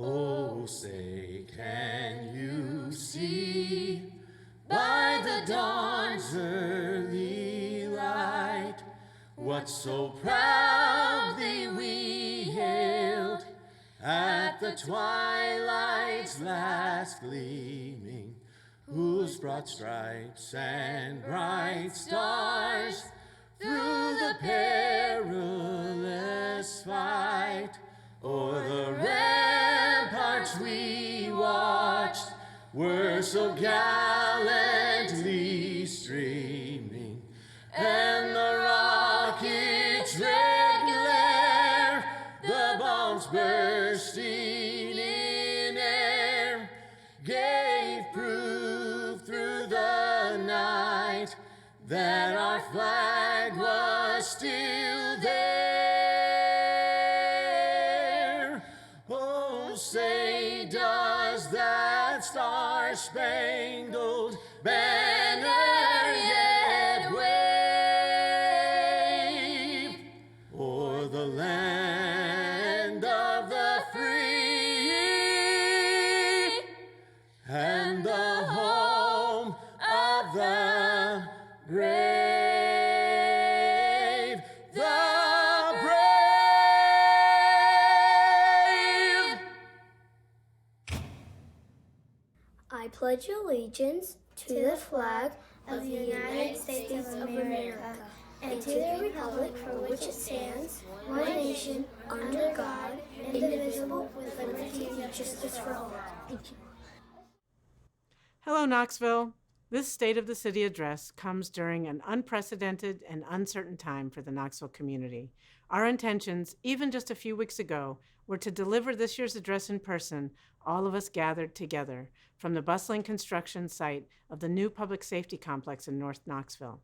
Oh, say, can you see by the dawn's early light what so proudly we hailed at the twilight's last gleaming, whose broad stripes and bright stars through the perilous fight o'er the ramparts we watched were so gallantly streaming, and the rocket's red glare, the bombs bursting in air, gave proof through the night that our flag was still there. Oh, say, does that star-spangled banner yet wave o'er the land of the free and the home of the brave? The brave! I pledge allegiance to the flag of the United States of America and to the republic for which it stands, one nation, under God, indivisible, with liberty and justice for all. Thank you. Hello, Knoxville. This State of the City address comes during an unprecedented and uncertain time for the Knoxville community. Our intentions, even just a few weeks ago, were to deliver this year's address in person, all of us gathered together, from the bustling construction site of the new public safety complex in North Knoxville.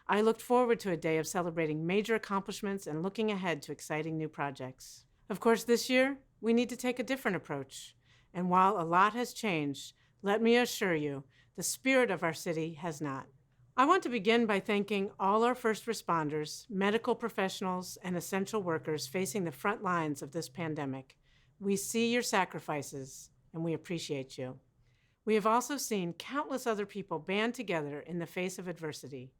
I looked forward to a day of celebrating major accomplishments and looking ahead to exciting new projects. Of course, this year, we need to take a different approach. And while a lot has changed, let me assure you, the spirit of our city has not. I want to begin by thanking all our first responders, medical professionals, and essential workers facing the front lines of this pandemic. We see your sacrifices, and we appreciate you. We have also seen countless other people band together in the face of adversity.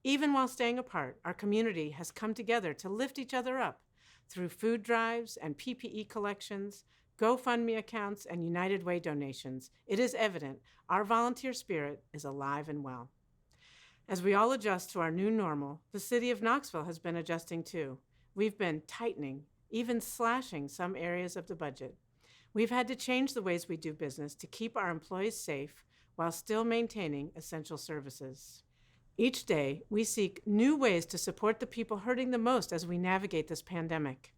Even while staying apart, our community has come together to lift each other up through food drives and PPE collections, GoFundMe accounts, and United Way donations. It is evident our volunteer spirit is alive and well. As we all adjust to our new normal, the city of Knoxville has been adjusting too. We've been tightening, even slashing some areas of the budget. We've had to change the ways we do business to keep our employees safe while still maintaining essential services. Each day, we seek new ways to support the people hurting the most as we navigate this pandemic.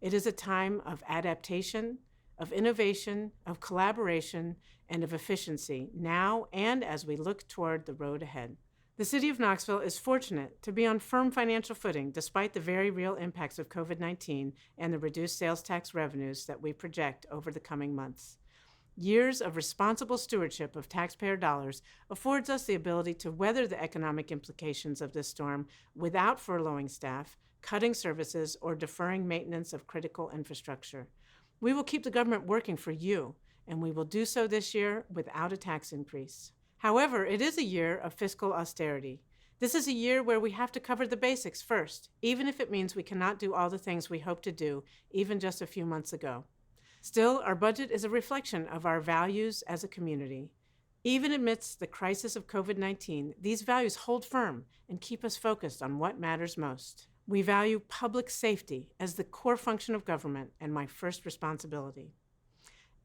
It is a time of adaptation, of innovation, of collaboration, and of efficiency, now and as we look toward the road ahead. The city of Knoxville is fortunate to be on firm financial footing despite the very real impacts of COVID-19 and the reduced sales tax revenues that we project over the coming months. Years of responsible stewardship of taxpayer dollars affords us the ability to weather the economic implications of this storm without furloughing staff, cutting services, or deferring maintenance of critical infrastructure. We will keep the government working for you, and we will do so this year without a tax increase. However, it is a year of fiscal austerity. This is a year where we have to cover the basics first, even if it means we cannot do all the things we hoped to do even just a few months ago. Still, our budget is a reflection of our values as a community. Even amidst the crisis of COVID-19, these values hold firm and keep us focused on what matters most. We value public safety as the core function of government and my first responsibility.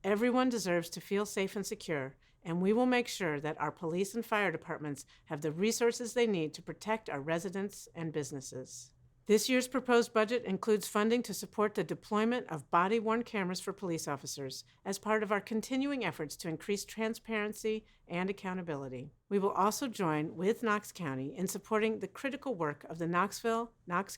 Everyone deserves to feel safe and secure, and we will make sure that our police and fire departments have the resources they need to protect our residents and businesses. This year's proposed budget includes funding to support the deployment of body-worn cameras for police officers as part of our continuing efforts to increase transparency and accountability. We will also join with Knox County in supporting the critical work of the Knox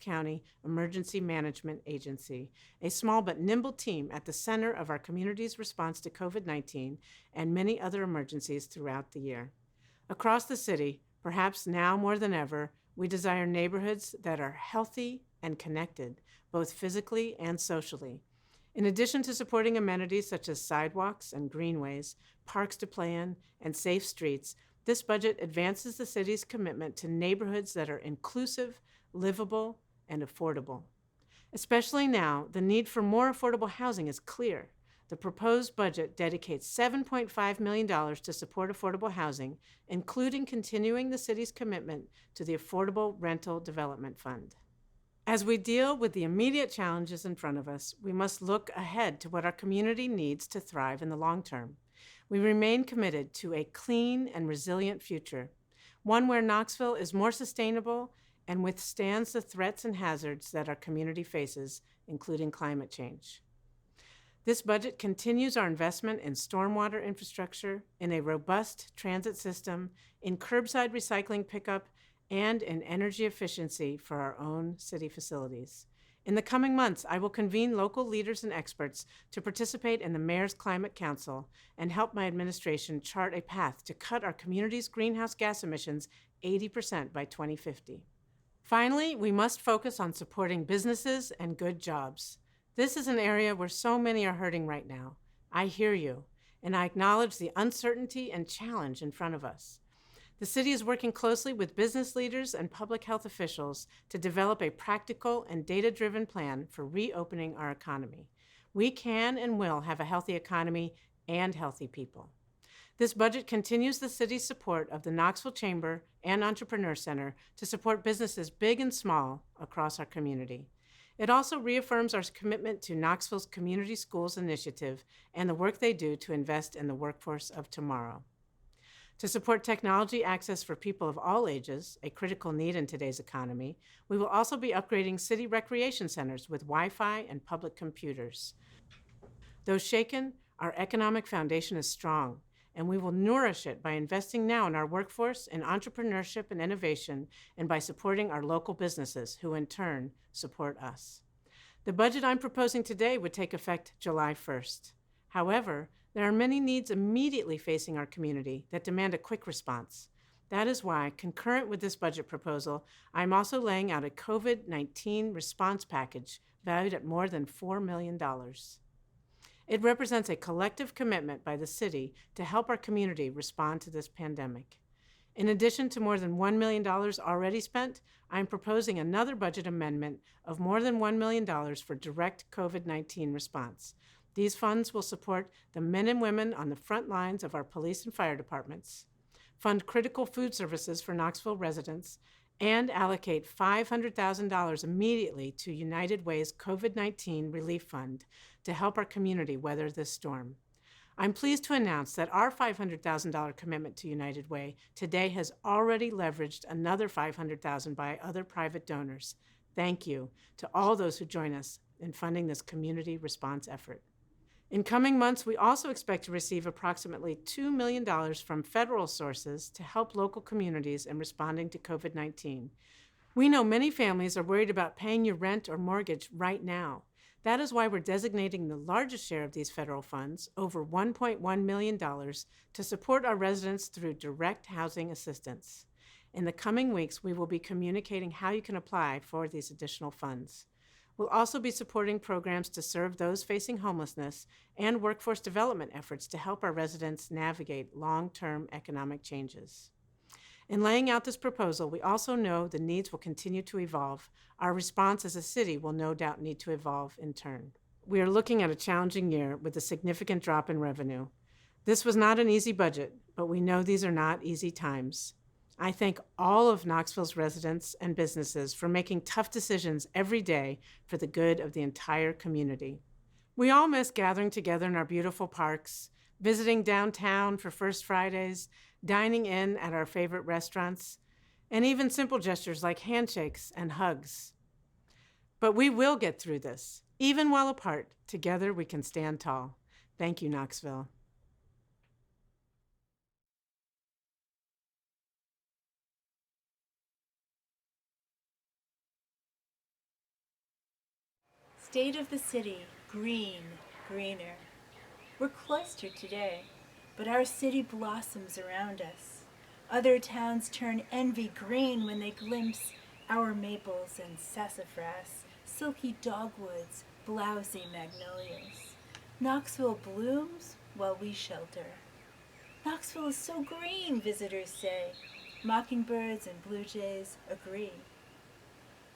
County Emergency Management Agency, a small but nimble team at the center of our community's response to COVID-19 and many other emergencies throughout the year. Across the city, perhaps now more than ever, we desire neighborhoods that are healthy and connected, both physically and socially. In addition to supporting amenities such as sidewalks and greenways, parks to play in, and safe streets, this budget advances the city's commitment to neighborhoods that are inclusive, livable, and affordable. Especially now, the need for more affordable housing is clear. The proposed budget dedicates $7.5 million to support affordable housing, including continuing the city's commitment to the Affordable Rental Development Fund. As we deal with the immediate challenges in front of us, we must look ahead to what our community needs to thrive in the long term. We remain committed to a clean and resilient future, one where Knoxville is more sustainable and withstands the threats and hazards that our community faces, including climate change. This budget continues our investment in stormwater infrastructure, in a robust transit system, in curbside recycling pickup, and in energy efficiency for our own city facilities. In the coming months, I will convene local leaders and experts to participate in the Mayor's Climate Council and help my administration chart a path to cut our community's greenhouse gas emissions 80% by 2050. Finally, we must focus on supporting businesses and good jobs. This is an area where so many are hurting right now. I hear you, and I acknowledge the uncertainty and challenge in front of us. The city is working closely with business leaders and public health officials to develop a practical and data-driven plan for reopening our economy. We can and will have a healthy economy and healthy people. This budget continues the city's support of the Knoxville Chamber and Entrepreneur Center to support businesses big and small across our community. It also reaffirms our commitment to Knoxville's Community Schools Initiative and the work they do to invest in the workforce of tomorrow. To support technology access for people of all ages, a critical need in today's economy, we will also be upgrading city recreation centers with Wi-Fi and public computers. Though shaken, our economic foundation is strong, and we will nourish it by investing now in our workforce, in entrepreneurship and innovation, and by supporting our local businesses, who in turn support us. The budget I'm proposing today would take effect July 1st. However, there are many needs immediately facing our community that demand a quick response. That is why, concurrent with this budget proposal, I'm also laying out a COVID-19 response package valued at more than $4 million. It represents a collective commitment by the city to help our community respond to this pandemic. In addition to more than $1 million already spent, I'm proposing another budget amendment of more than $1 million for direct COVID-19 response. These funds will support the men and women on the front lines of our police and fire departments, fund critical food services for Knoxville residents, and allocate $500,000 immediately to United Way's COVID-19 Relief Fund to help our community weather this storm. I'm pleased to announce that our $500,000 commitment to United Way today has already leveraged another $500,000 by other private donors. Thank you to all those who join us in funding this community response effort. In coming months, we also expect to receive approximately $2 million from federal sources to help local communities in responding to COVID-19. We know many families are worried about paying your rent or mortgage right now. That is why we're designating the largest share of these federal funds, over $1.1 million, to support our residents through direct housing assistance. In the coming weeks, we will be communicating how you can apply for these additional funds. We'll also be supporting programs to serve those facing homelessness and workforce development efforts to help our residents navigate long-term economic changes. In laying out this proposal, we also know the needs will continue to evolve. Our response as a city will no doubt need to evolve in turn. We are looking at a challenging year with a significant drop in revenue. This was not an easy budget, but we know these are not easy times. I thank all of Knoxville's residents and businesses for making tough decisions every day for the good of the entire community. We all miss gathering together in our beautiful parks, visiting downtown for First Fridays, dining in at our favorite restaurants, and even simple gestures like handshakes and hugs. But we will get through this. Even while apart, together we can stand tall. Thank you, Knoxville. State of the city, green, greener. We're cloistered today, but our city blossoms around us. Other towns turn envy green when they glimpse our maples and sassafras, silky dogwoods, blousy magnolias. Knoxville blooms while we shelter. Knoxville is so green, visitors say. Mockingbirds and blue jays agree.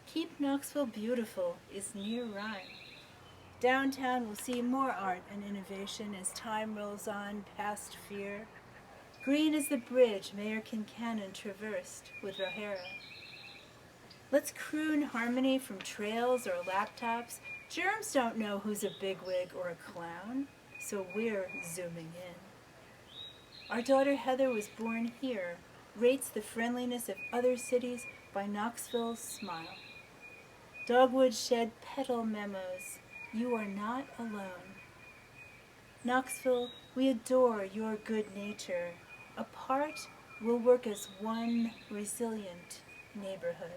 Keep Knoxville Beautiful is near rhyme. Downtown will see more art and innovation as time rolls on past fear. Green is the bridge Mayor Kincannon traversed with O'Hara. Let's croon harmony from trails or laptops. Germs don't know who's a bigwig or a clown, so we're zooming in. Our daughter Heather was born here, rates the friendliness of other cities by Knoxville's smile. Dogwoods shed petal memos. You are not alone. Knoxville, we adore your good nature. Apart, we'll work as one resilient neighborhood.